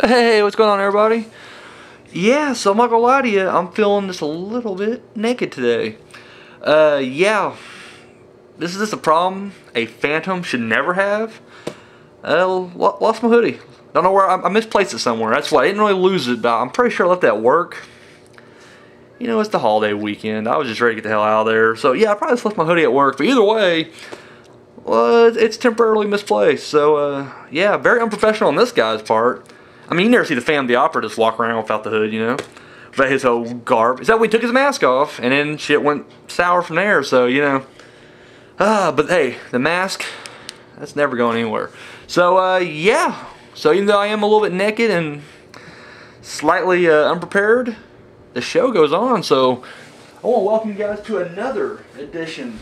Hey, what's going on, everybody? Yeah, so I'm not gonna lie to you, I'm feeling just a little bit naked today. Yeah, this is just a problem a phantom should never have. Lost my hoodie. Don't know where, I misplaced it somewhere. That's why I didn't really lose it, but I'm pretty sure I left it at work. You know, it's the holiday weekend. I was just ready to get the hell out of there. So yeah, I probably just left my hoodie at work, but either way, well, it's temporarily misplaced. So, yeah, very unprofessional on this guy's part. I mean, you never see the Phantom of the Opera just walk around without the hood, you know? Without his whole garb. Except we took his mask off, and then shit went sour from there, so, you know. But hey, the mask, that's never going anywhere. So, yeah. So even though I am a little bit naked and slightly unprepared, the show goes on. So I want to welcome you guys to another edition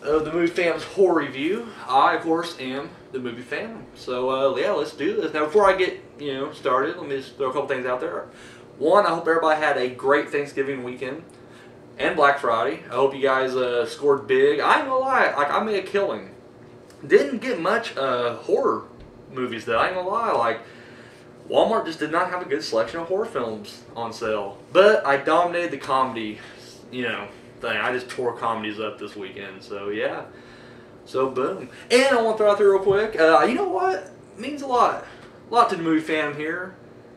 of the Movie Phantom's horror review. I, of course, am the Movie Phantom. So, yeah, let's do this. Now, before I get, started, let me just throw a couple things out there. One, I hope everybody had a great Thanksgiving weekend and Black Friday. I hope you guys scored big. I ain't gonna lie, like, I made a killing. Didn't get much horror movies, though. I ain't gonna lie, like, Walmart just did not have a good selection of horror films on sale. But I dominated the comedy, thing. I just tore comedies up this weekend, so yeah. So boom. And I want to throw out there real quick, you know what? It means a lot. A lot to the Movie Phantom here.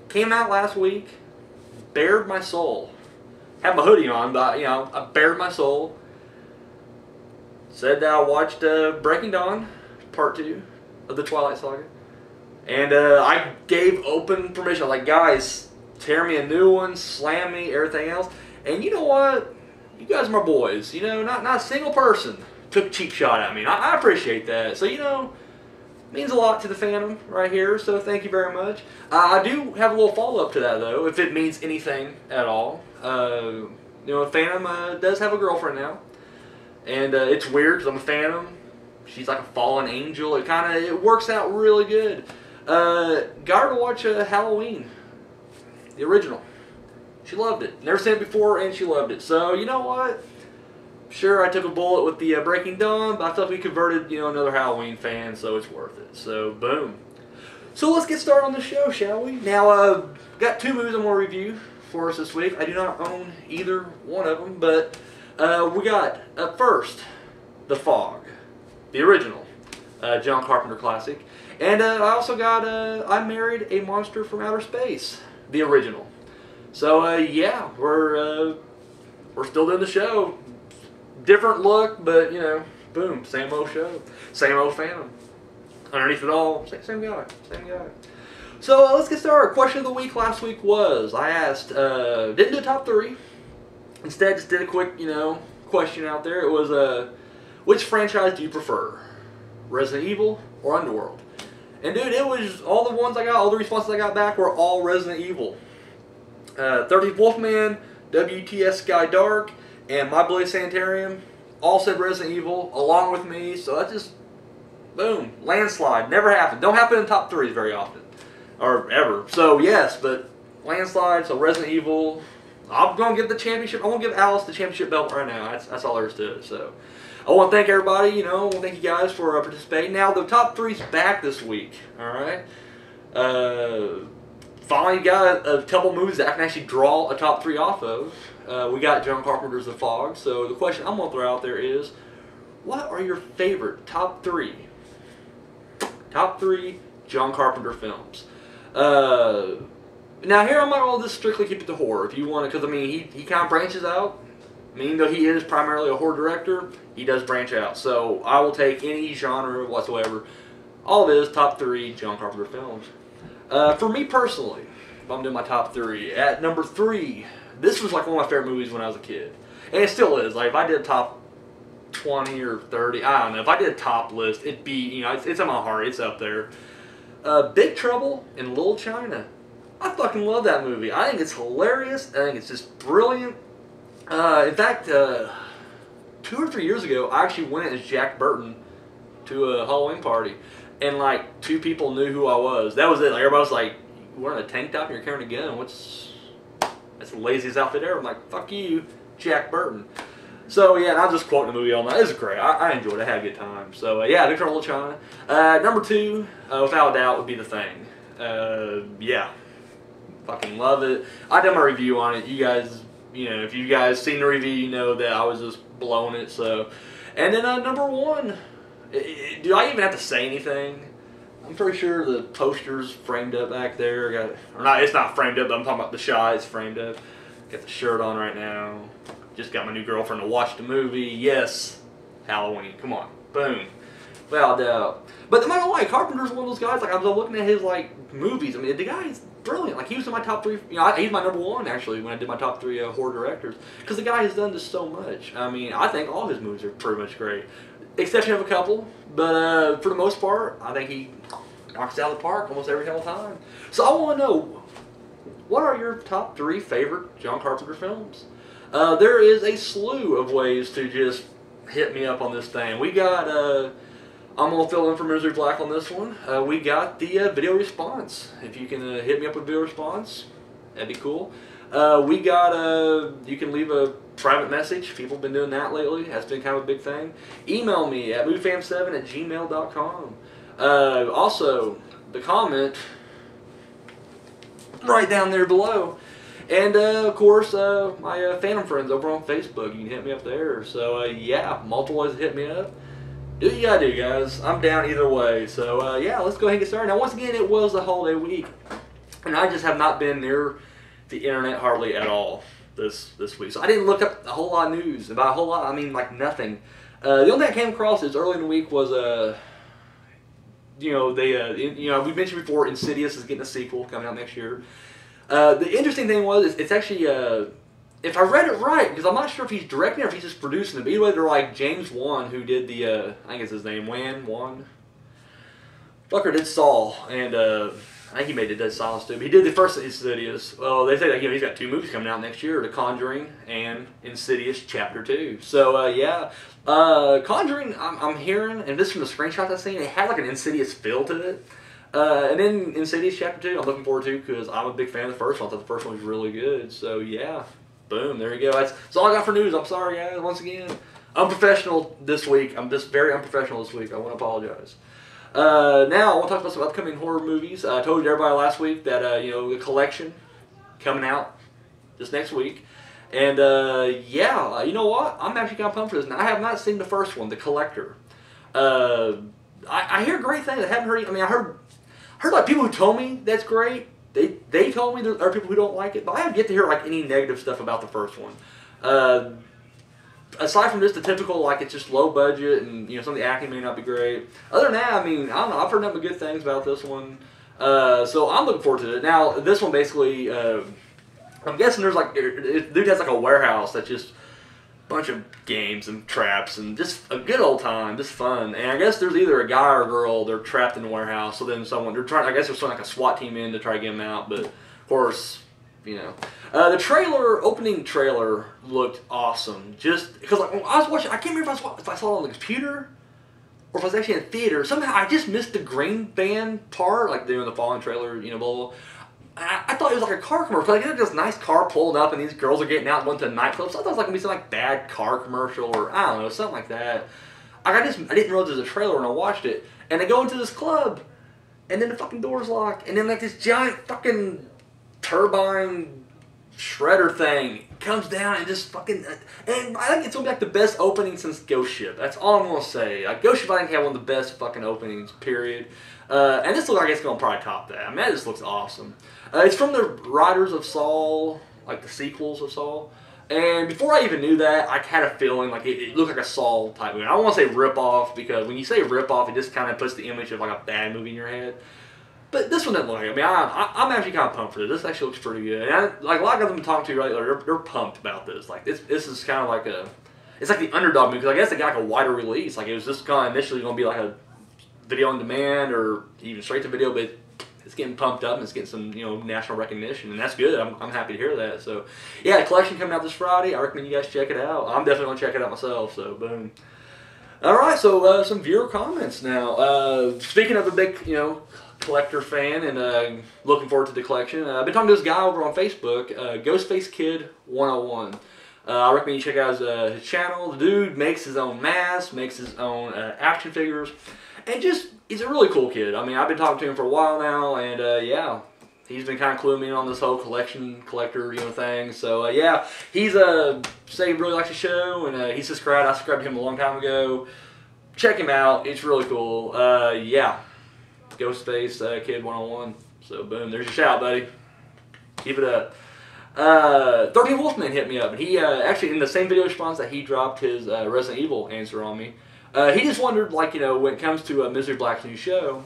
Came out last week. Bared my soul. Had my hoodie on, but, I bared my soul. Said that I watched Breaking Dawn, Part 2 of the Twilight Saga. And I gave open permission. I was like, guys, tear me a new one, slam me, everything else. And you know what? You guys are my boys. Not a single person took a cheap shot at me. I appreciate that. So, means a lot to the Phantom right here. So, thank you very much. I do have a little follow-up to that, though, if it means anything at all. Phantom does have a girlfriend now. And it's weird because I'm a Phantom. She's like a fallen angel. It works out really good. Got her to watch Halloween. The original. She loved it. Never seen it before, and she loved it. So, you know what? Sure, I took a bullet with the Breaking Dawn, but I thought we converted, another Halloween fan, so it's worth it. So, boom. So, let's get started on the show, shall we? Now, got two movies I'm going to review for us this week. I do not own either one of them, but we got, first, The Fog. The original. John Carpenter classic. And I also got I Married a Monster from Outer Space. The original. So, yeah, we're still doing the show. Different look, but, boom, same old show. Same old Phantom. Underneath it all, same guy. So, let's get started. Question of the week last week was, I asked, didn't do top three. Instead, just did a quick, question out there. It was, which franchise do you prefer? Resident Evil or Underworld? And, dude, it was, all the ones I got, all the responses I got back were all Resident Evil. 13th Wolfman, WTS Sky Dark, and My Bloody Sanitarium all said Resident Evil along with me, so that's just, boom, landslide. Never happened. Don't happen in top threes very often, or ever. So, yes, but landslide, so Resident Evil. I'm going to give the championship, I want to give Alice the championship belt right now. That's all there is to it. So, I want to thank everybody, I want to thank you guys for participating. Now, the top three's back this week, alright? Finally got a couple movies that I can actually draw a top three off of. We got John Carpenter's The Fog. So the question I'm going to throw out there is, what are your favorite top three John Carpenter films? Now here I'm not going to just strictly keep it to horror if you want to, because I mean he kind of branches out. I mean, though he is primarily a horror director, he does branch out. So I will take any genre whatsoever. All it is, top three John Carpenter films. For me personally, if I'm doing my top three, at number 3, this was like one of my favorite movies when I was a kid. And it still is. Like, if I did a top 20 or 30, I don't know. If I did a top list, it'd be, it's in my heart. It's up there. Big Trouble in Little China. I fucking love that movie. I think it's hilarious. I think it's just brilliant. In fact, 2 or 3 years ago, I actually went as Jack Burton to a Halloween party. And, like, 2 people knew who I was. That was it. Like, everybody was like, you're wearing a tank top and you're carrying a gun? That's the laziest outfit ever. I'm like, fuck you, Jack Burton. So, yeah, and I was just quoting the movie all night. It was great. I enjoyed it. I had a good time. So, yeah, Big Trouble in Little China. Number 2, without a doubt, would be The Thing. Yeah, fucking love it. I did my review on it. You guys, you know, if you guys seen the review, you know that I was just blowing it. So, and then number one, do I even have to say anything? I'm pretty sure the poster's framed up back there. Or not, it's not framed up, but I'm talking about the shot. It's framed up. Got the shirt on right now. Just got my new girlfriend to watch the movie. Yes, Halloween. Come on. Boom. Without doubt. But I'm not gonna lie, Carpenter's one of those guys, like, I was looking at his, like, movies. I mean, the guy's brilliant. Like, he was in my top 3, you know, he's my number 1, actually, when I did my top 3 horror directors. Because the guy has done this so much. I mean, I think all his movies are pretty much great. Exception of a couple. But, for the most part, I think he knocks it out of the park almost every single time. So I want to know, what are your top 3 favorite John Carpenter films? There is a slew of ways to just hit me up on this thing. We got, I'm going to fill in for Misery Black on this one. We got the video response. If you can hit me up with video response, that'd be cool. We got, you can leave a private message. People have been doing that lately. That's been kind of a big thing. Email me at moviefam7@gmail.com. Also, the comment right down there below. And, of course, my Phantom friends over on Facebook. You can hit me up there. So, yeah, multiple ways to hit me up. Do what you gotta do, guys. I'm down either way. So, yeah, let's go ahead and get started. Now, once again, it was a holiday week. And I just have not been near the internet hardly at all this week. So I didn't look up a whole lot of news. And by a whole lot, I mean, like, nothing. The only thing I came across is early in the week was, you know, you know, we mentioned before, Insidious is getting a sequel coming out next year. The interesting thing was, it's actually, if I read it right, because I'm not sure if he's directing or if he's just producing it, but either way, they're like James Wan, who did the, I think it's his name, Wan? Fucker did Saw, and I think he made the Dead Silence too, but he did the first Insidious. Well, they say that, you know, he's got 2 movies coming out next year, The Conjuring and Insidious Chapter 2. So, yeah, Conjuring, I'm hearing, and this from the screenshots I've seen, it had like an Insidious feel to it. And then Insidious Chapter 2, I'm looking forward to, because I'm a big fan of the first one. I thought the first one was really good. So, yeah. Boom. There you go. That's all I got for news. I'm sorry, guys. Once again, unprofessional this week. I'm just very unprofessional this week. I want to apologize. Now, I want to talk about some upcoming horror movies. I told everybody last week that, you know, the collection coming out this next week. And, yeah, you know what? I'm actually kind of pumped for this. Now, I have not seen the first one, The Collector. I hear great things. I haven't heard, I mean, I heard like people who told me that's great. They told me there are people who don't like it, but I have yet to hear like any negative stuff about the first one. Aside from just the typical, like, it's just low budget and, you know, some of the acting may not be great. Other than that, I mean, I don't know, I've heard nothing but good things about this one. So I'm looking forward to it. Now, this one basically, I'm guessing there's like, dude has like a warehouse that's just bunch of games and traps and just a good old time, just fun. And I guess there's either a guy or a girl, they're trapped in the warehouse, so then they're trying, I guess there's like a SWAT team in to try to get them out, but of course, you know. The opening trailer looked awesome, just because like when I was watching, I can't remember if I saw it on the computer or if I was actually in the theater. Somehow I just missed the green band part, like doing the Fallen trailer, you know, blah, blah, blah. I thought it was like a car commercial. Like, this nice car pulling up and these girls are getting out and going to a nightclub. So I thought it was like going to be some like bad car commercial or I don't know, something like that. I didn't realize there was a trailer when I watched it. And they go into this club and then the fucking door's locked and then like this giant fucking turbine shredder thing comes down and just fucking, and I think it's going to be like the best opening since Ghost Ship. That's all I'm going to say. Like, Ghost Ship I think had one of the best fucking openings, period. And this looks like it's going to probably top that. I mean, that just looks awesome. It's from the writers of Saw, like the sequels of Saw. And before I even knew that, I had a feeling like it looked like a Saw type movie. I don't want to say rip-off, because when you say rip-off, it just kind of puts the image of like a bad movie in your head. But this one didn't look like it. I mean, I'm actually kind of pumped for this. This actually looks pretty good. And like a lot of guys I've been talking to lately, they're pumped about this. Like, this is kind of like it's like the underdog movie, because I guess they got like a wider release. Like, it was just kind of initially going to be like a video on demand or even straight to video, but it's getting pumped up and it's getting some, you know, national recognition, and that's good. I'm happy to hear that. So, yeah, the collection coming out this Friday. I recommend you guys check it out. I'm definitely going to check it out myself, so boom. All right, so some viewer comments now. Speaking of a big, you know, collector fan and looking forward to the collection, I've been talking to this guy over on Facebook, Ghostface Kid 101. I recommend you check out his channel. The dude makes his own masks, makes his own action figures. And just, he's a really cool kid. I mean, I've been talking to him for a while now, and yeah, he's been kind of cluing me in on this whole collector, thing. So yeah, he's saying he really likes the show, and he's subscribed. I subscribed to him a long time ago. Check him out. It's really cool. Yeah, Ghostface Kid 101. So boom, there's your shout, buddy. Keep it up. 13 Wolfman hit me up, and he actually, in the same video response that he dropped his Resident Evil answer on me, he just wondered, like, when it comes to Misery Black's new show,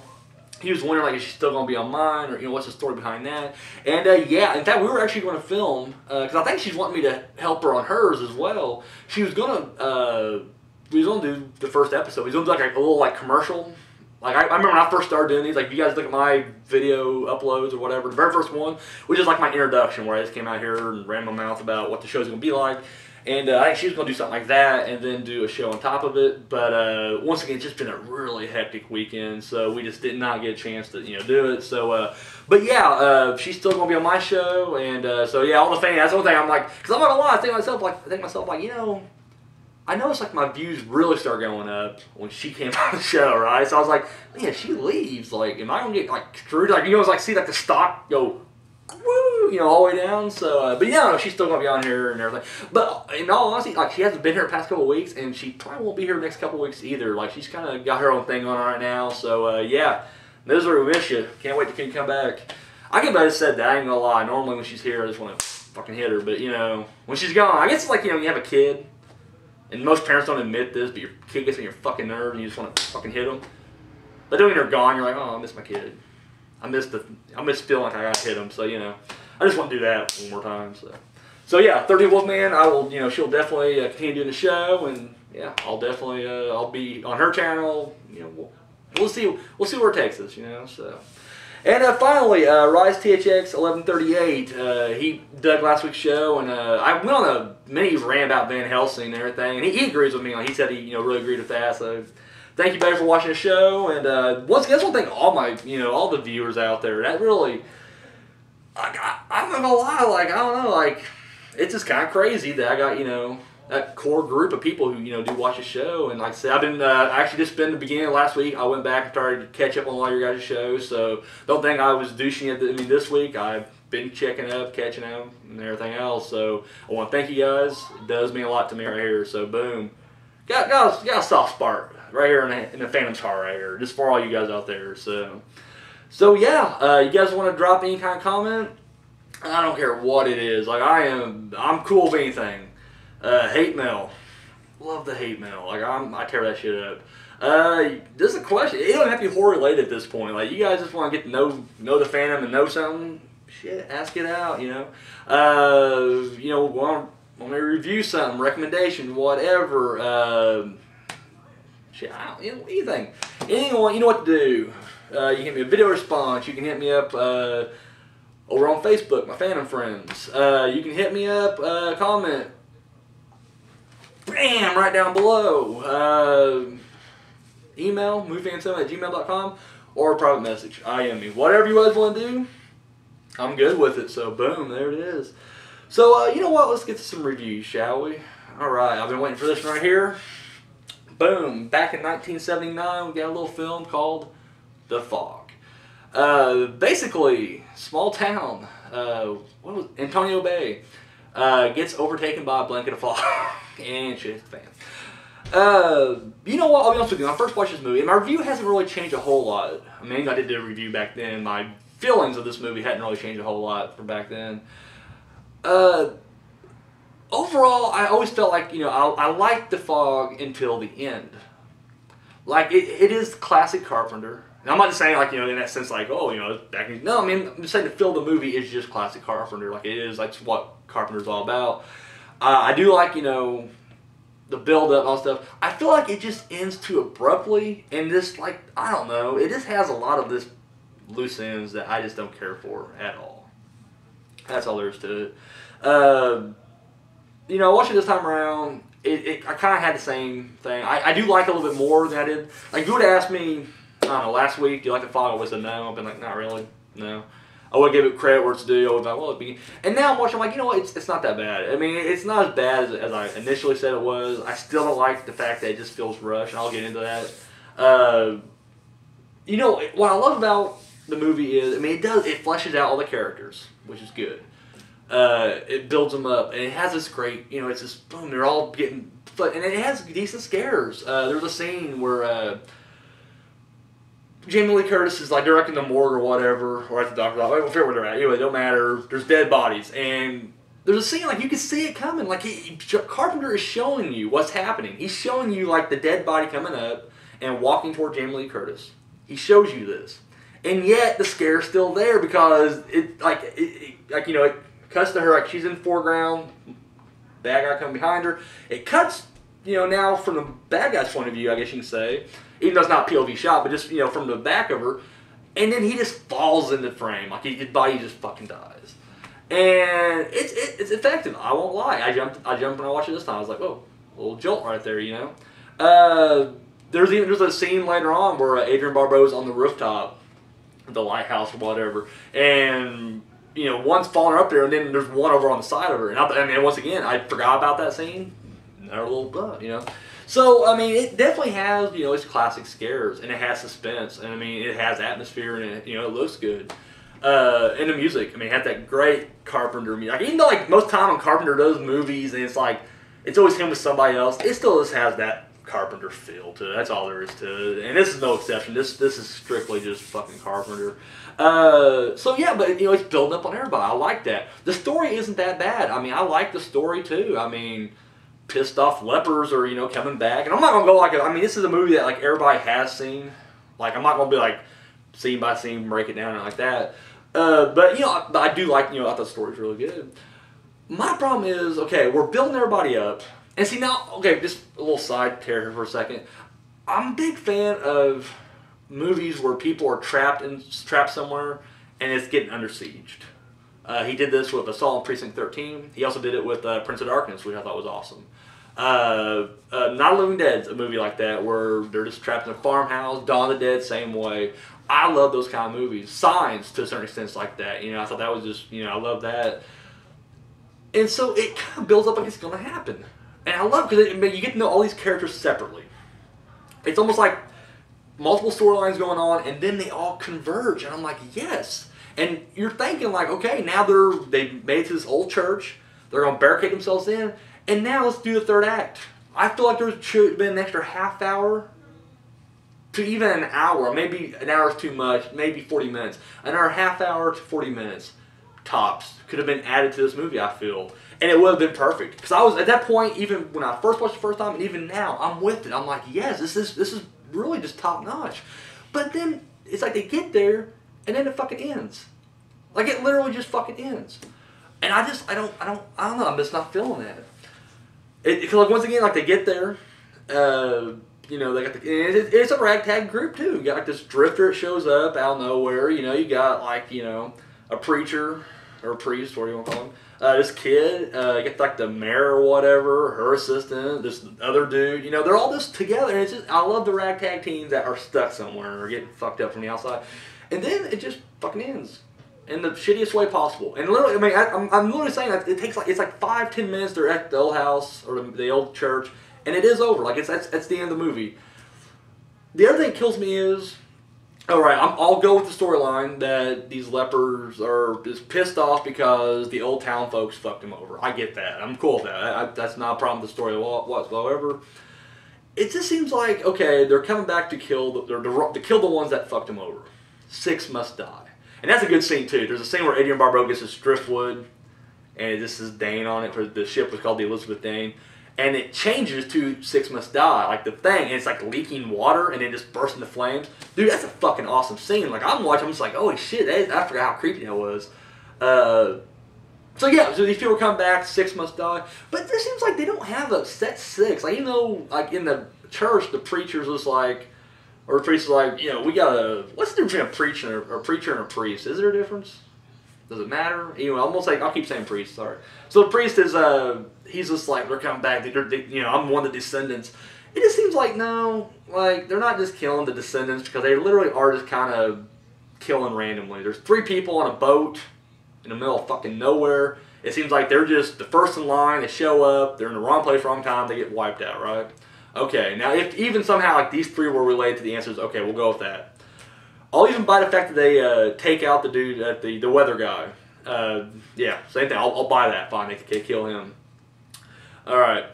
he was wondering, like, is she still going to be on mine, or, what's the story behind that? And yeah, in fact, we were actually going to film, because I think she's wanting me to help her on hers as well. She was going to, we was going to do the first episode. We was going to do, like, a little, like, commercial. Like, I remember when I first started doing these, like, if you guys look at my video uploads or whatever, the very first one, which is like my introduction, where I just came out here and ran my mouth about what the show's going to be like. And I think she was going to do something like that and then do a show on top of it. But once again, it's just been a really hectic weekend, so we just did not get a chance to, do it. So, but yeah, she's still going to be on my show. And so, yeah, all the fans, that's the only thing I'm like, because I'm not going to lie, I think to myself, I noticed, like, my views really start going up when she came on the show, right? So I was like, man, she leaves. Like, am I going to get, like, screwed? Like, it's like, see, like, the stock go, woo, all the way down. So, but, yeah, no, she's still going to be on here and everything. But, in all honesty, like, she hasn't been here the past couple of weeks, and she probably won't be here the next couple of weeks either. Like, she's kind of got her own thing going on right now. So, yeah, Misery, we miss you. Can't wait to come back. I can about have said that. I ain't going to lie. Normally, when she's here, I just want to fucking hit her. But, when she's gone, I guess it's like, you have a kid. And most parents don't admit this, but your kid gets on your fucking nerve and you just want to fucking hit them. But then when they're gone, you're like, oh, I miss my kid. I miss feeling like I got to hit them. So, I just want to do that one more time. So yeah, 13 Wolfman, I will, she'll definitely continue doing the show. And yeah, I'll definitely, I'll be on her channel. We'll see where it takes us, so. And finally, Rise THX 1138, he dug last week's show, and I went on a mini rant about Van Helsing and everything, and he agrees with me. Like, he said he really agreed with that. So thank you, buddy, for watching the show. And once again, I just want to thank all my all the viewers out there. That really, like, I'm not gonna lie, like, I don't know, like, it's just kind of crazy that I got that core group of people who do watch the show. And like I said, I've been actually just been the beginning of last week. I went back and started to catch up on a lot of your guys' shows. So don't think I was douching it. This week I've been checking up, catching up, and everything else. So I want to thank you guys. It does mean a lot to me right here. So boom, got a soft spot right here in the Phantom's heart right here, just for all you guys out there. So yeah, you guys want to drop any kind of comment? I don't care what it is. Like, I'm cool with anything. Hate mail. Love the hate mail. Like, I tear that shit up. This is a question. It don't have to be horror related at this point. Like, you guys just want to get to know the Phantom and know something. Shit, ask it out, want me to review something, recommendation, whatever. Shit, anything. Anything you know what to do. You can hit me a video response. You can hit me up over on Facebook, my Phantom friends. You can hit me up, comment. Bam! Right down below. Email, moviefansim@gmail.com, or private message. IM me. Whatever you guys want to do, I'm good with it. So, boom, there it is. So, you know what? Let's get to some reviews, shall we? Alright, I've been waiting for this one right here. Boom. Back in 1979, we got a little film called The Fog. Basically, small town, Antonio Bay, gets overtaken by a blanket of fog. And shit's fan. You know what? I'll be honest with you. When I first watched this movie, and my review hasn't really changed a whole lot. I mean, I did a review back then. My feelings of this movie hadn't really changed a whole lot from back then. Overall, I always felt like, I liked The Fog until the end. Like, it is classic Carpenter. And I'm not just saying, like, in that sense, like, oh, back in... No, I mean, I'm just saying the feel of the movie is just classic Carpenter. Like, it is, like, what Carpenter's all about. I do like, the build-up and all stuff. I feel like it just ends too abruptly, and just, like, I don't know, it just has a lot of this loose ends that I just don't care for at all. That's all there is to it. Watching this time around, I kind of had the same thing. I do like it a little bit more than I did. Like, if you would have asked me, I don't know, last week, do you like The Fog? I would have said no. I've been like, not really, no. I would give it credit where it's due. I would be like, well, it'd be... And now I'm watching, I'm like, you know what, it's not that bad. I mean, it's not as bad as I initially said it was. I still don't like the fact that it just feels rushed, and I'll get into that. You know, what I love about the movie is, I mean, it fleshes out all the characters, which is good. It builds them up, and it has this great, you know, it's just, boom, they're all getting, and it has decent scares. There's a scene where Jamie Lee Curtis is like directing the morgue or whatever, or at the doctor's office, I don't care where they're at, anyway, it don't matter, there's dead bodies, and there's a scene, like, you can see it coming, like, Carpenter is showing you what's happening. He's showing you, like, the dead body coming up and walking toward Jamie Lee Curtis. He shows you this. And yet, the scare's still there because it you know, it cuts to her, like, she's in the foreground, bad guy coming behind her. It cuts, you know, now from the bad guy's point of view, I guess you can say, even though it's not POV shot, but just, you know, from the back of her, and then he just falls into frame, like, his body just fucking dies. And it's effective, I won't lie. I jumped when I watched it this time, I was like, whoa, a little jolt right there, you know? There's a scene later on where Adrian Barbeau's on the rooftop, the lighthouse or whatever, and you know, one's falling up there, and then there's one over on the side of her. And I mean, once again, I forgot about that scene. Another little blah, you know. So I mean, it definitely has, you know, its classic scares, and it has suspense, and I mean, it has atmosphere, and it, you know, it looks good. And the music, I mean, it has that great Carpenter music. Like, even though, like, most time when Carpenter does movies, and it's like it's always him with somebody else, it still just has that Carpenter feel to it. That's all there is to it, and this is no exception. This is strictly just fucking Carpenter. So yeah, but you know, it's building up on everybody. I like that. The story isn't that bad. I mean, I like the story too. I mean, pissed off lepers are, you know, coming back, and I'm not gonna go like, I mean, this is a movie that like everybody has seen. Like, I'm not gonna be like scene by scene break it down and like that. But you know, I do like, you know, I thought the story's really good. My problem is, okay, we're building everybody up. And see now, okay, just a little side tear here for a second. I'm a big fan of movies where people are trapped somewhere and it's getting under siege. He did this with Assault on Precinct 13. He also did it with Prince of Darkness, which I thought was awesome. Not a Living Dead's a movie like that where they're just trapped in a farmhouse. Dawn of the Dead, same way. I love those kind of movies. Signs, to a certain extent, like that. You know, I thought that was just, you know, I love that. And so it kind of builds up like it's going to happen. And I love it because you get to know all these characters separately. It's almost like multiple storylines going on, and then they all converge. And I'm like, yes. And you're thinking like, okay, now they've made it to this old church. They're going to barricade themselves in. And now let's do the third act. I feel like there should have been an extra half hour to even an hour. Maybe an hour is too much. Maybe 40 minutes. Another half hour to 40 minutes tops could have been added to this movie, I feel. And it would have been perfect. Because I was, at that point, even when I first watched it the first time, and even now, I'm with it. I'm like, yes, this is really just top notch. But then, it's like they get there, and then it fucking ends. Like, it literally just fucking ends. And I don't know, I'm just not feeling that. Because, like, once again, like, they get there, you know, they got it's a ragtag group, too. You got, like, this drifter that shows up out of nowhere, you know, you got, like, you know, a preacher, or a priest, what do you want to call him? This kid, you get like the mayor or whatever, her assistant, this other dude, you know, they're all just together, and it's just, I love the ragtag teams that are stuck somewhere or getting fucked up from the outside. And then it just fucking ends in the shittiest way possible. And literally, I mean, I'm literally saying that it takes like, it's like 5-10 minutes, they're at the old house or the old church, and it is over. Like, that's the end of the movie. The other thing that kills me is, alright, I'll go with the storyline that these lepers are just pissed off because the old town folks fucked them over. I get that. I'm cool with that. That's not a problem with the story whatsoever. It just seems like, okay, they're coming back to kill the ones that fucked them over. 6 must die. And that's a good scene, too. There's a scene where Adrian Barbeau gets his driftwood, and this is Dane on it, for the ship was called the Elizabeth Dane. And it changes to 6 must die, like the thing, and it's like leaking water and then just bursts into flames. Dude, that's a fucking awesome scene. Like, I'm watching, I'm just like, holy shit, I forgot how creepy that was. So yeah, so these people come back, 6 must die. But it seems like they don't have a set 6. Like, even though, like, in the church, the preacher's just like, or the priest is like, you know, we gotta, what's the difference between a preacher and a priest? Is there a difference? Does it matter? Anyway, almost like, I'll keep saying priest, sorry. So the priest is, he's just like, they're coming back, you know, I'm one of the descendants. It just seems like, no, like, they're not just killing the descendants, because they literally are just kind of killing randomly. There's 3 people on a boat in the middle of fucking nowhere. It seems like they're just the first in line, they show up, they're in the wrong place, wrong time, they get wiped out, right? Okay, now if even somehow like these 3 were related to the answers, okay, we'll go with that. I'll even buy the fact that they take out the dude at the weather guy. Yeah, same thing. I'll buy that. Fine, they kill him. All right,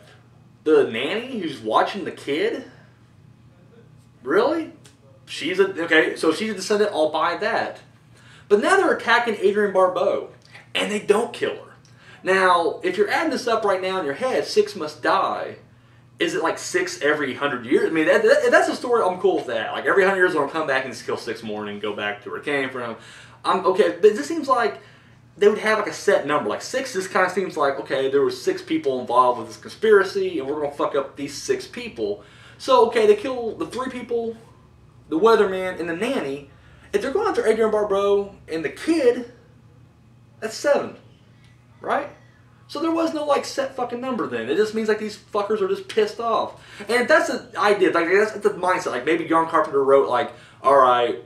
the nanny who's watching the kid. Really? Okay. So she's a descendant. I'll buy that. But now they're attacking Adrienne Barbeau, and they don't kill her. Now, if you're adding this up right now in your head, 6 must die. Is it like 6 every 100 years? I mean, that's a story. I'm cool with that. Like every 100 years, I'm gonna come back and just kill 6 more and go back to where it came from. I'm okay, but this seems like they would have like a set number. Like 6, this kind of seems like, okay, there was 6 people involved with this conspiracy, and we're gonna fuck up these 6 people. So okay, they kill the 3 people, the weatherman and the nanny. If they're going after Adrienne Barbeau and the kid, that's 7, right? So there was no like set fucking number then. It just means like these fuckers are just pissed off. And that's the idea. Like that's the mindset. Like maybe John Carpenter wrote like, all right,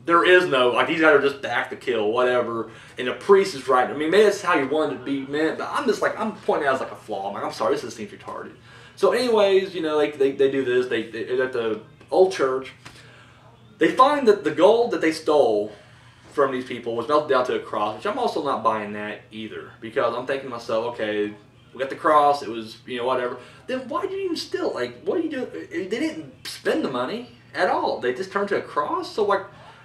there is no like these guys are just back to kill whatever. And the priest is right. I mean, maybe that's how you wanted to be meant. But I'm just like I'm pointing out as like a flaw. I'm like I'm sorry, this just seems retarded. So anyways, you know, they do this. They at the old church. They find that the gold that they stole from these people was melted down to a cross, which I'm also not buying that either. Because I'm thinking to myself, okay, we got the cross, it was, you know, whatever. Then why did you even steal it? Like, what are you doing? They didn't spend the money at all. They just turned to a cross? So, like,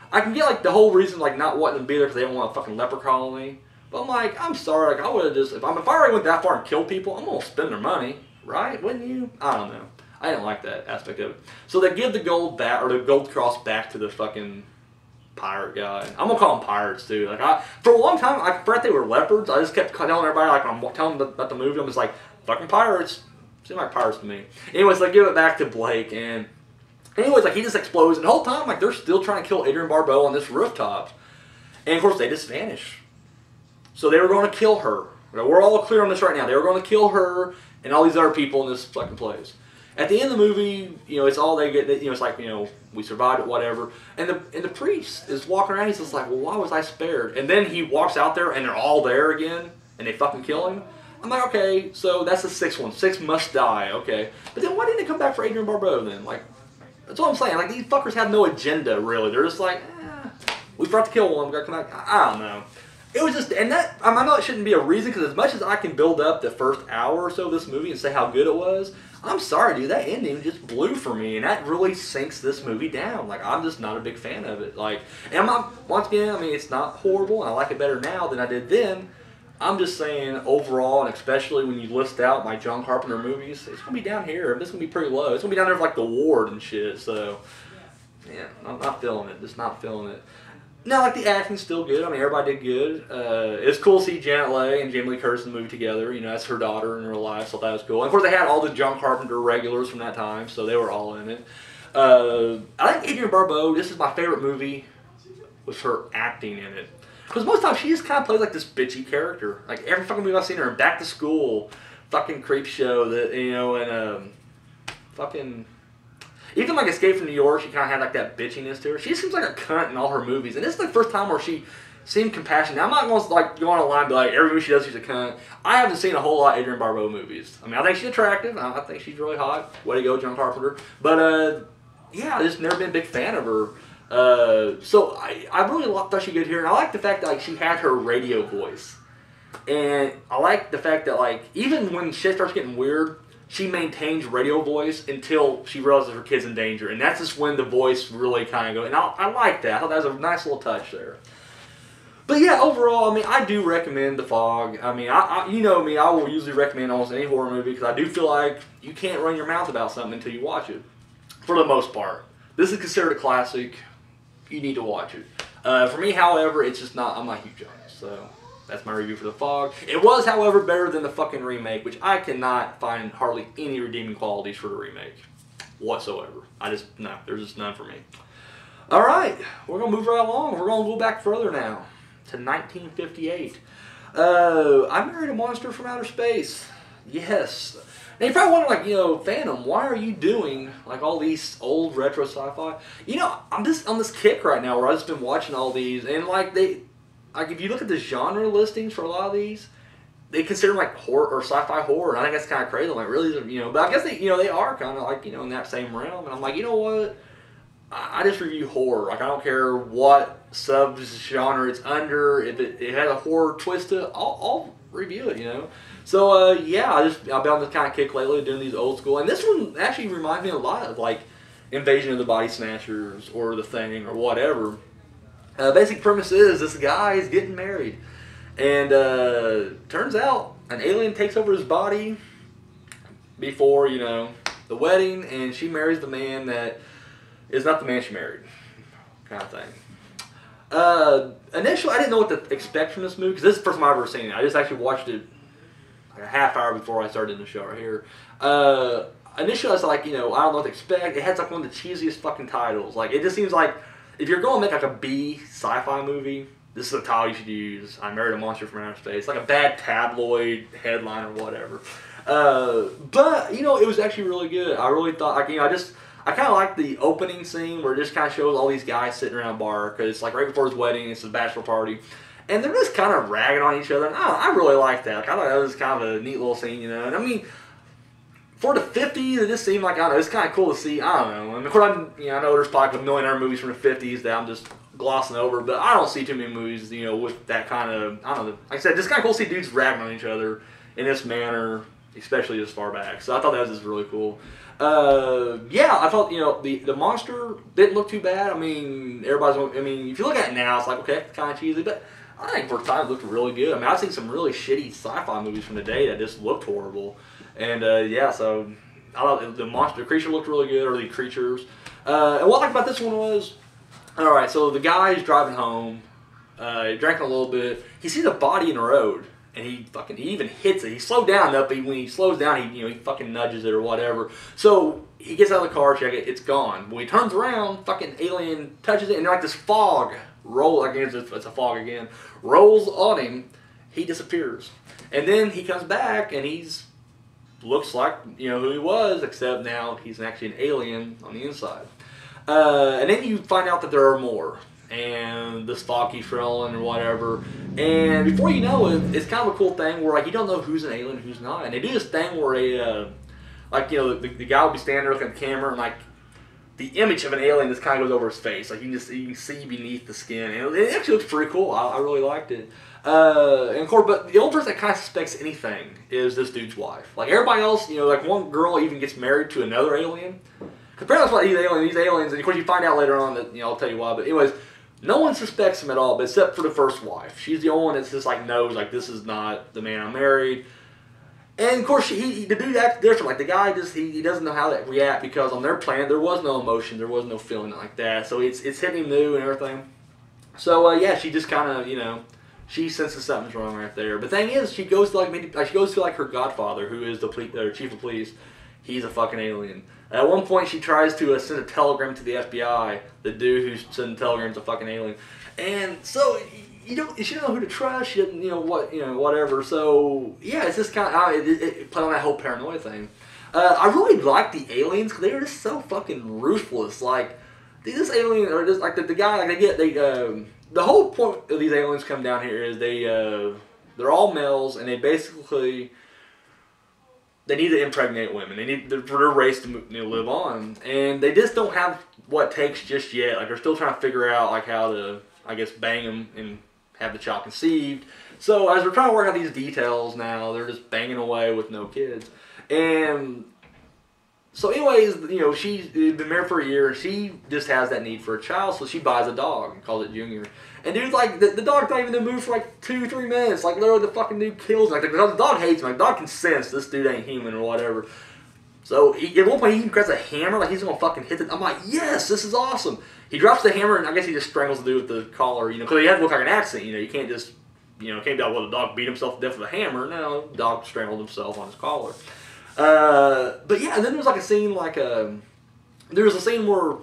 I can get, like, the whole reason, like, not wanting to be there because they don't want a fucking leper colony. But I'm like, I'm sorry, like, I would have just, if I already went that far and killed people, I'm going to spend their money, right? Wouldn't you? I don't know. I didn't like that aspect of it. So they give the gold back, or the gold cross back to the fucking pirate guy. I'm gonna call them pirates too. Like for a long time, I forgot they were leopards. I just kept telling everybody, like I'm telling them about the movie, I'm just like fucking pirates. Seem like pirates to me. Anyways, they give it back to Blake, and anyways, like he just explodes, and the whole time, like they're still trying to kill Adrienne Barbeau on this rooftop, and of course they just vanish. So they were going to kill her. We're all clear on this right now. They were going to kill her and all these other people in this fucking place. At the end of the movie, you know, it's all they get. You know, it's like, you know, we survived it, whatever. And the priest is walking around. He's just like, well, why was I spared? And then he walks out there, and they're all there again, and they fucking kill him. I'm like, okay, so that's the 6th one. 6 must die, okay. But then why didn't they come back for Adrienne Barbeau then? Like, that's what I'm saying. Like these fuckers have no agenda really. They're just like, we forgot to kill one. We got to come back. I don't know. It was just, and that I know it shouldn't be a reason because as much as I can build up the first hour or so of this movie and say how good it was. I'm sorry, dude. That ending just blew for me, and that really sinks this movie down. Like, I'm just not a big fan of it. Like, and I'm not, once again, I mean, it's not horrible, and I like it better now than I did then. I'm just saying, overall, and especially when you list out my John Carpenter movies, it's gonna be down here. It's gonna be pretty low. It's gonna be down there with like The Ward and shit. So, yeah, I'm not feeling it. Just not feeling it. Now, like, the acting's still good. I mean, everybody did good. It's cool to see Janet Leigh and Jamie Lee Curtis in the movie together. You know, that's her daughter in real life, so that was cool. And, of course, they had all the John Carpenter regulars from that time, so they were all in it. I like Adrienne Barbeau. This is my favorite movie with her acting in it. Because most times she just kind of plays like this bitchy character. Like, every fucking movie I've seen her in, Back to School, fucking Creep Show, that, you know, and fucking... Even like Escape from New York, she kind of had like that bitchiness to her. She seems like a cunt in all her movies, and this is the first time where she seemed compassionate. Now, I'm not going to like go on a line and be like every movie she does she's a cunt. I haven't seen a whole lot of Adrienne Barbeau movies. I mean, I think she's attractive. I think she's really hot. Way to go, John Carpenter. But yeah, I just never been a big fan of her. So I really thought she did here, and I like the fact that like she had her radio voice, and I like the fact that like even when shit starts getting weird. She maintains radio voice until she realizes her kid's in danger. And that's just when the voice really kind of goes. And I like that. I thought that was a nice little touch there. But yeah, overall, I mean, I do recommend The Fog. I mean, you know me, I will usually recommend almost any horror movie because I do feel like you can't run your mouth about something until you watch it. For the most part. This is considered a classic. You need to watch it. For me, however, it's just not, I'm not huge on it. So... that's my review for The Fog. It was, however, better than the fucking remake, which I cannot find hardly any redeeming qualities for the remake whatsoever. No, there's just none for me. Alright, we're going to move right along. We're going to go back further now to 1958. I Married a Monster from Outer Space. Yes. Now, you probably wonder, like, you know, Phantom, why are you doing, like, all these old retro sci-fi? You know, I'm just on this kick right now where I've just been watching all these, and, like, like, if you look at the genre listings for a lot of these, they consider them like horror or sci-fi horror. And I think that's kind of crazy. I'm like, really, you know, but I guess they, you know, they are kind of like, you know, in that same realm. And I'm like, you know what? I just review horror. Like, I don't care what sub-genre it's under. If it has a horror twist to it, I'll review it, you know? So, yeah, I've been on this kind of kick lately doing these old school. And this one actually reminds me a lot of, like, Invasion of the Body Snatchers or The Thing or whatever. Basic premise is this guy is getting married. And turns out an alien takes over his body before, you know, the wedding. And she marries the man that is not the man she married, kind of thing. Initially, I didn't know what to expect from this movie, because this is the first time I've ever seen it. I just actually watched it like a half hour before I started the show right here. Initially, I was like, you know, I don't know what to expect. It had like one of the cheesiest fucking titles. Like, it just seems like, if you're going to make like a B sci-fi movie, this is the title you should use. I Married a Monster from Outer Space. Like a bad tabloid headline or whatever. But, you know, it was actually really good. I really thought, like, you know, I kind of like the opening scene where it just kind of shows all these guys sitting around a bar, because it's like right before his wedding, it's his bachelor party, and they're just kind of ragging on each other. And I really liked that. Like, I thought that was kind of a neat little scene, you know. And I mean, for the 50s, it just seemed like, I don't know, it's kind of cool to see. I don't know. And of course, I know there's probably a million other movies from the 50s that I'm just glossing over, but I don't see too many movies, you know, with that kind of, I don't know. Like I said, just kind of cool to see dudes ragging on each other in this manner, especially this far back. So I thought that was just really cool. Yeah, I thought, you know, the monster didn't look too bad. I mean, if you look at it now, it's like, okay, it's kind of cheesy, but I think for the time it looked really good. I mean, I've seen some really shitty sci-fi movies from the day that just looked horrible. And, yeah, so I thought the creature looked really good, or the creatures. And what I liked about this one was, alright, so the guy's driving home, he drank a little bit, he sees a body in the road. And he even hits it. He slowed down enough, but when he slows down, he fucking nudges it or whatever. So he gets out of the car, check it, it's gone. When he turns around, fucking alien touches it, and like this fog it's a fog again, rolls on him. He disappears, and then he comes back, and looks like, you know, who he was, except now he's actually an alien on the inside. And then you find out that there are more. And this fog keeps rolling or whatever, and before you know it, it's kind of a cool thing where, like, you don't know who's an alien and who's not, and they do this thing where like, you know, the guy will be standing there looking at the camera, and like the image of an alien just kind of goes over his face, like you can see beneath the skin, and it actually looks pretty cool. I really liked it. And of course, but the only person that kind of suspects anything is this dude's wife. Like, everybody else, you know, like one girl even gets married to another alien. Because apparently that's what these aliens, and of course you find out later on that, you know, I'll tell you why, but anyways, no one suspects him at all, but except for the first wife. She's the only one that's just like knows, like, this is not the man I married. And of course, the dude acts different. Like, the guy just he doesn't know how to react, because on their planet there was no emotion, there was no feeling like that. So it's hitting him new and everything. So yeah, she just kind of, you know, she senses something's wrong right there. But the thing is, she goes to her godfather, who is the chief of police. He's a fucking alien. At one point, she tries to send a telegram to the FBI. The dude who's sending telegrams is a fucking alien, and so she don't know who to trust. She doesn't, whatever. So yeah, it's just kind of it played on that whole paranoia thing. I really like the aliens, because they are just so fucking ruthless. Like, this alien, or just like the guy, like the whole point of these aliens come down here is they're all males, and they basically. They need to impregnate women. They need for their race to live on, and they just don't have what it takes just yet. Like, they're still trying to figure out, like, how to, I guess, bang them and have the child conceived. So as we're trying to work out these details now, they're just banging away with no kids. And so, anyways, you know, she's been married for a year. She just has that need for a child, so she buys a dog and calls it Junior. And dude, like, the dog's not even in the mood for like 2-3 minutes. Like, literally, the fucking dude kills him. Like, the dog hates him. Like, the dog can sense this dude ain't human or whatever. So, at one point, he even grabs a hammer, like he's gonna fucking hit it. I'm like, yes, this is awesome. He drops the hammer, and I guess he just strangles the dude with the collar, you know, because he has to look like an accident. You know, you can't just, can't be like, well, the dog beat himself to death with a hammer. No, the dog strangled himself on his collar. But yeah, and then there's like a scene, there's a scene where,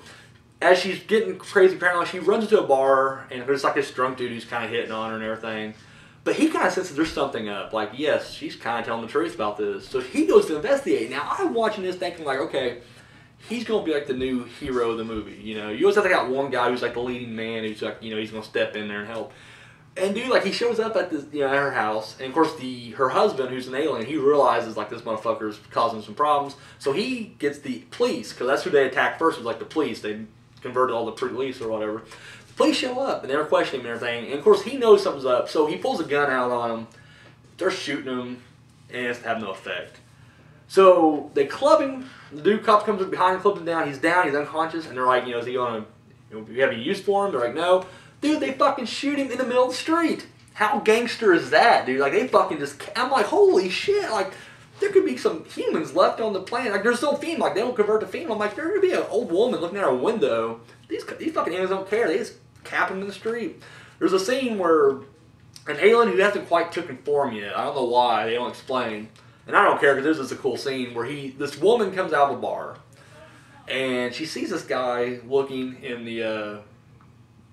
as she's getting crazy paranoid, she runs into a bar, and there's like this drunk dude who's kind of hitting on her and everything. But he kind of senses there's something up. Like, yes, she's kind of telling the truth about this. So he goes to investigate. Now, I'm watching this thinking, like, okay, he's going to be like the new hero of the movie. You know, you always have to got one guy who's like the leading man who's like, he's going to step in there and help. And dude, like, he shows up at this, at her house, and of course her husband, who's an alien, he realizes like this motherfucker's causing some problems. So he gets the police, because that's who they attacked first, was like the police. They converted all the police or whatever. The police show up and they're questioning him and everything. And of course he knows something's up, so he pulls a gun out on him. They're shooting him, and it's have no effect. So they club him. The dude cop comes up behind him, clubs him down. He's down. He's unconscious, and they're like, is he gonna? You have any use for him? They're like, no. Dude, they fucking shoot him in the middle of the street. How gangster is that, dude? Like, they fucking just... I'm like, holy shit. Like, there could be some humans left on the planet. Like, there's no female. Like, they don't convert to female. I'm like, there could be an old woman looking out a window. These fucking aliens don't care. They just cap him in the street. There's a scene where an alien who hasn't quite taken form yet. I don't know why. They don't explain. And I don't care because this is a cool scene where this woman comes out of a bar. And she sees this guy looking in the...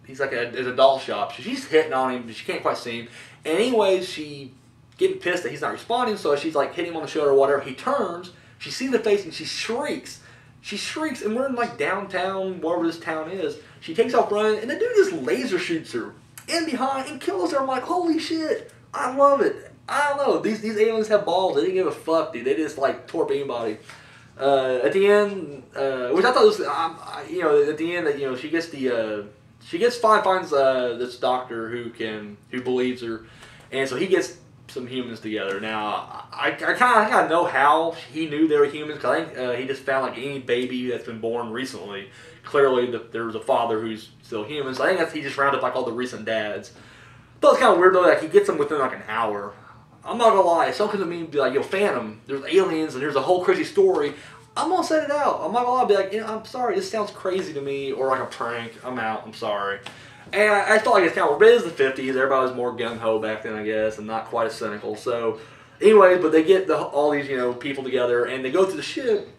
He's like at a doll shop. So she's hitting on him, but she can't quite see him. And anyways, she getting pissed that he's not responding, so she's like hitting him on the shoulder or whatever. He turns, she sees the face, and she shrieks. She shrieks, and we're in like downtown, wherever this town is. She takes off running, and the dude just laser shoots her in behind and kills her. I'm like, holy shit, I love it. I don't know. These aliens have balls. They didn't give a fuck, dude. They just like torp anybody. At the end, which I thought was, at the end, she gets the. Finds this doctor who believes her, and so he gets some humans together. Now, I kind of know how he knew they were humans, because I think he just found like any baby that's been born recently. Clearly, there was a father who's still human, so I think he just rounded up like all the recent dads. But it's kind of weird though, like he gets them within like an hour. I'm not gonna lie, if someone comes to me and be like, yo, Phantom, there's aliens and there's a whole crazy story, I'm gonna set it out. I'm not gonna lie, be like, I'm sorry, this sounds crazy to me, or like a prank. I'm out. I'm sorry. And I felt like it's kind of, but it is the 50s. Everybody was more gung ho back then, I guess, and not quite as cynical. So, anyways, but they get all these people together, and they go through the ship.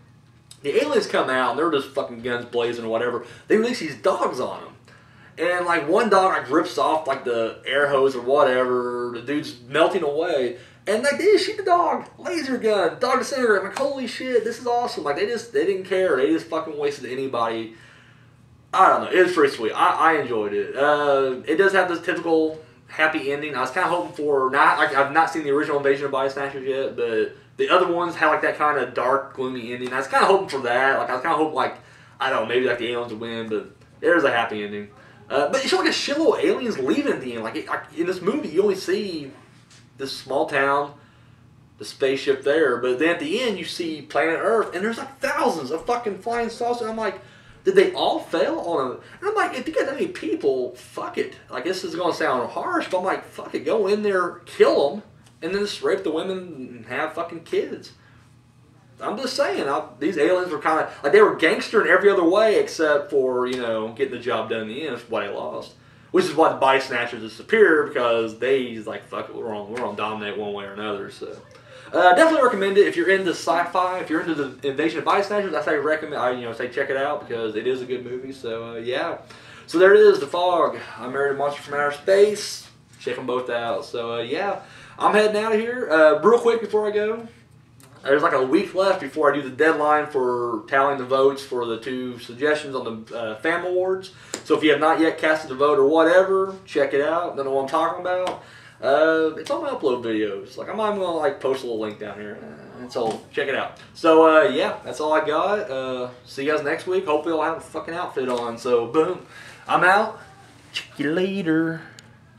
The aliens come out, and they're just fucking guns blazing or whatever. They release these dogs on them, and like one dog like rips off like the air hose or whatever. The dude's melting away. And like they just shoot the dog, laser gun, dog disintegrator. I'm like, holy shit, this is awesome. Like they didn't care. They just fucking wasted anybody. I don't know. It was pretty sweet. I enjoyed it. It does have this typical happy ending. I was kind of hoping for. I've not seen the original Invasion of Body Snatchers yet, but the other ones had like that kind of dark, gloomy ending. I was kind of hoping for that. Like I was kind of hoping like I don't know, maybe like the aliens would win, but there's a happy ending. But it's like a shitload of aliens leaving at the end. Like in this movie, you only see this small town, the spaceship there, but then at the end you see planet Earth, and there's like thousands of fucking flying saucers. I'm like, did they all fail on a? And I'm like, if you got that many people, fuck it. Like this is gonna sound harsh, but I'm like, fuck it, go in there, kill them, and then just rape the women and have fucking kids. I'm just saying, these aliens were kind of like they were gangster in every other way except for getting the job done in the end. That's why they lost. Which is why the Body Snatchers is superior, because they like, fuck it, we're gonna dominate one way or another. So definitely recommend it if you're into sci-fi, if you're into the Invasion of Body Snatchers. I say recommend. I say check it out because it is a good movie. So yeah, so there it is, The Fog. I Married a Monster from Outer Space. Check them both out. So yeah, I'm heading out of here. Real quick before I go. There's like a week left before I do the deadline for tallying the votes for the 2 suggestions on the FAM Awards. So if you have not yet casted a vote or whatever, check it out. Don't know what I'm talking about. It's on my upload videos. Like I'm not even gonna like post a little link down here. And so check it out. So yeah, that's all I got. See you guys next week. Hopefully I'll have a fucking outfit on. So boom, I'm out. Check you later.